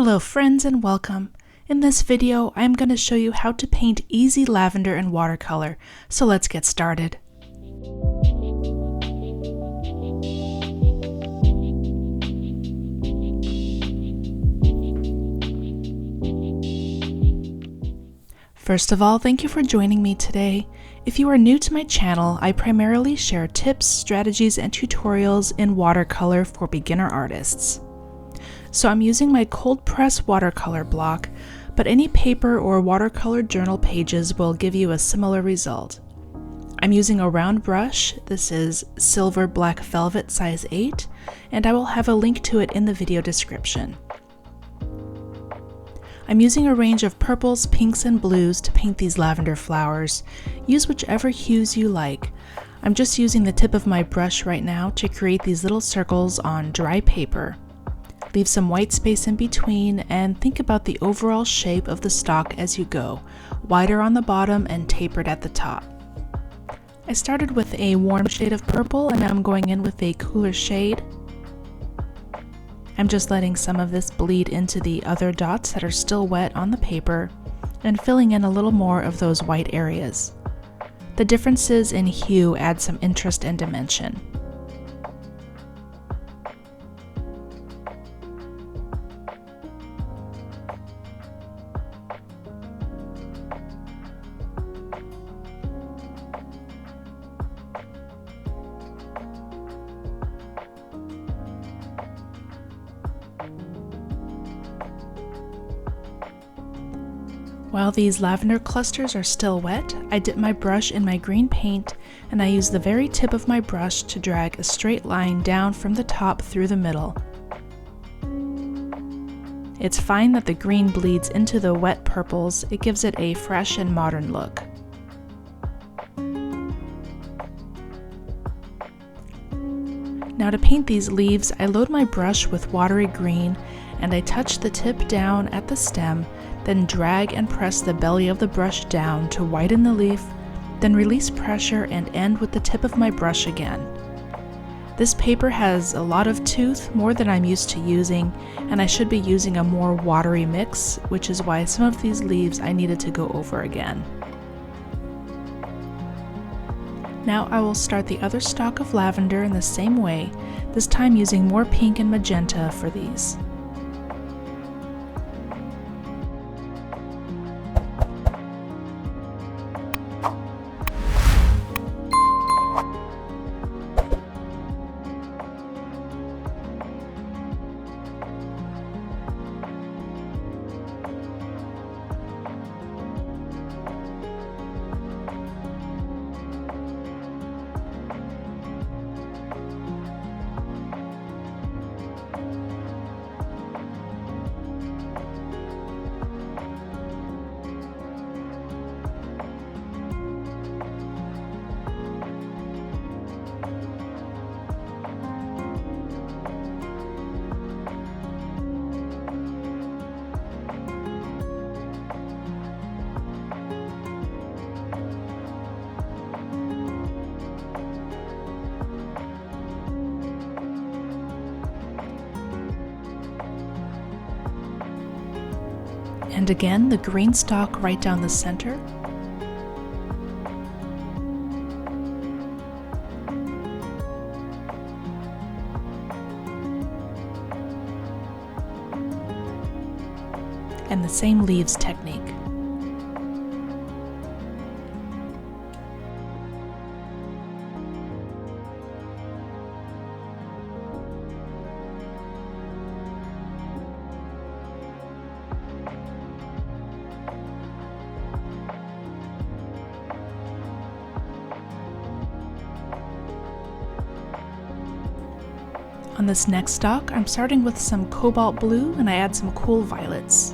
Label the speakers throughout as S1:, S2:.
S1: Hello friends and welcome. In this video, I'm going to show you how to paint easy lavender in watercolor, so let's get started. First of all, thank you for joining me today. If you are new to my channel, I primarily share tips, strategies, and tutorials in watercolor for beginner artists. So I'm using my cold press watercolor block, but any paper or watercolor journal pages will give you a similar result. I'm using a round brush. This is Silver Black Velvet size 8, and I will have a link to it in the video description. I'm using a range of purples, pinks, and blues to paint these lavender flowers. Use whichever hues you like. I'm just using the tip of my brush right now to create these little circles on dry paper. Leave some white space in between and think about the overall shape of the stalk as you go, wider on the bottom and tapered at the top. I started with a warm shade of purple and now I'm going in with a cooler shade. I'm just letting some of this bleed into the other dots that are still wet on the paper and filling in a little more of those white areas. The differences in hue add some interest and dimension. While these lavender clusters are still wet, I dip my brush in my green paint and I use the very tip of my brush to drag a straight line down from the top through the middle. It's fine that the green bleeds into the wet purples. It gives it a fresh and modern look. Now to paint these leaves, I load my brush with watery green and I touch the tip down at the stem, then drag and press the belly of the brush down to whiten the leaf, then release pressure and end with the tip of my brush again. This paper has a lot of tooth, more than I'm used to using, and I should be using a more watery mix, which is why some of these leaves I needed to go over again. Now I will start the other stalk of lavender in the same way, this time using more pink and magenta for these. And again, the green stalk right down the center. And the same leaves technique. On this next stalk, I'm starting with some cobalt blue and I add some cool violets.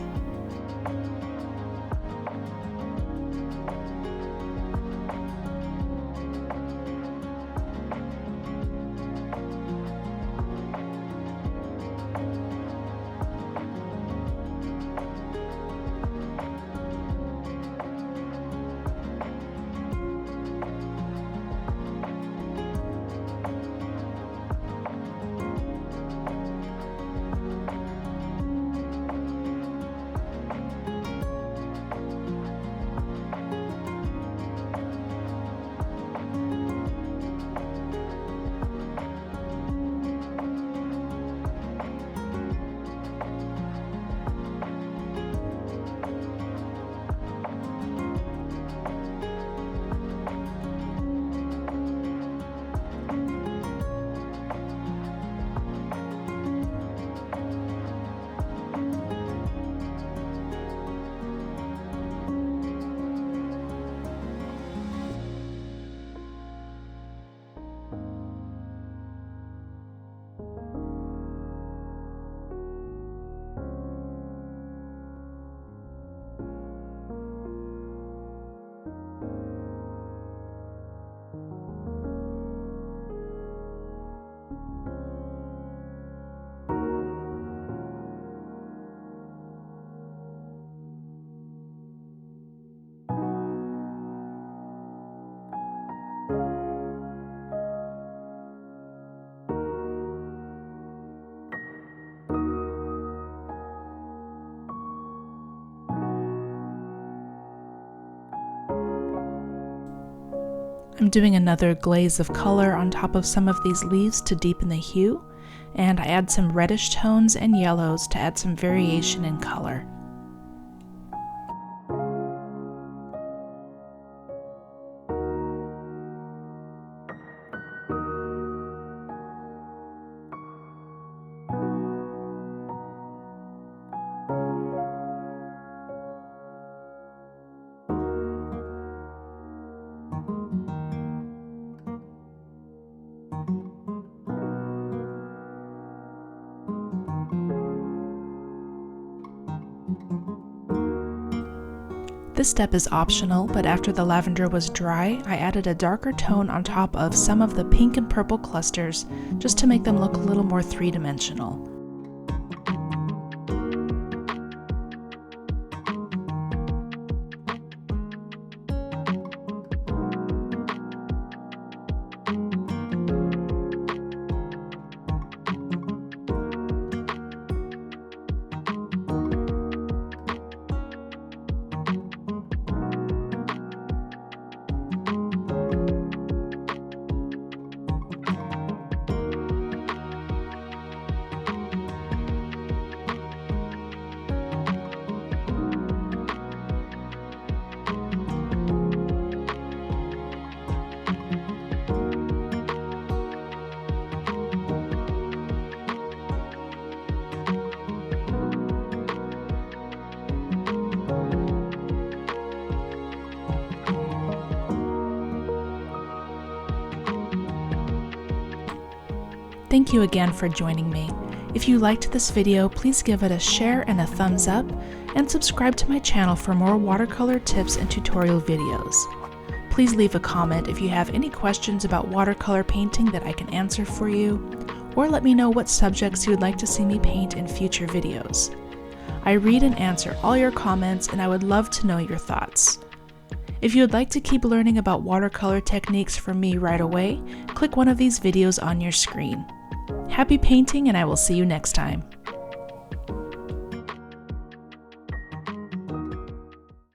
S1: I'm doing another glaze of color on top of some of these leaves to deepen the hue, and I add some reddish tones and yellows to add some variation in color. This step is optional, but after the lavender was dry, I added a darker tone on top of some of the pink and purple clusters just to make them look a little more three-dimensional. Thank you again for joining me. If you liked this video, please give it a share and a thumbs up, and subscribe to my channel for more watercolor tips and tutorial videos. Please leave a comment if you have any questions about watercolor painting that I can answer for you, or let me know what subjects you would like to see me paint in future videos. I read and answer all your comments, and I would love to know your thoughts. If you would like to keep learning about watercolor techniques from me right away, click one of these videos on your screen. Happy painting, and I will see you next time.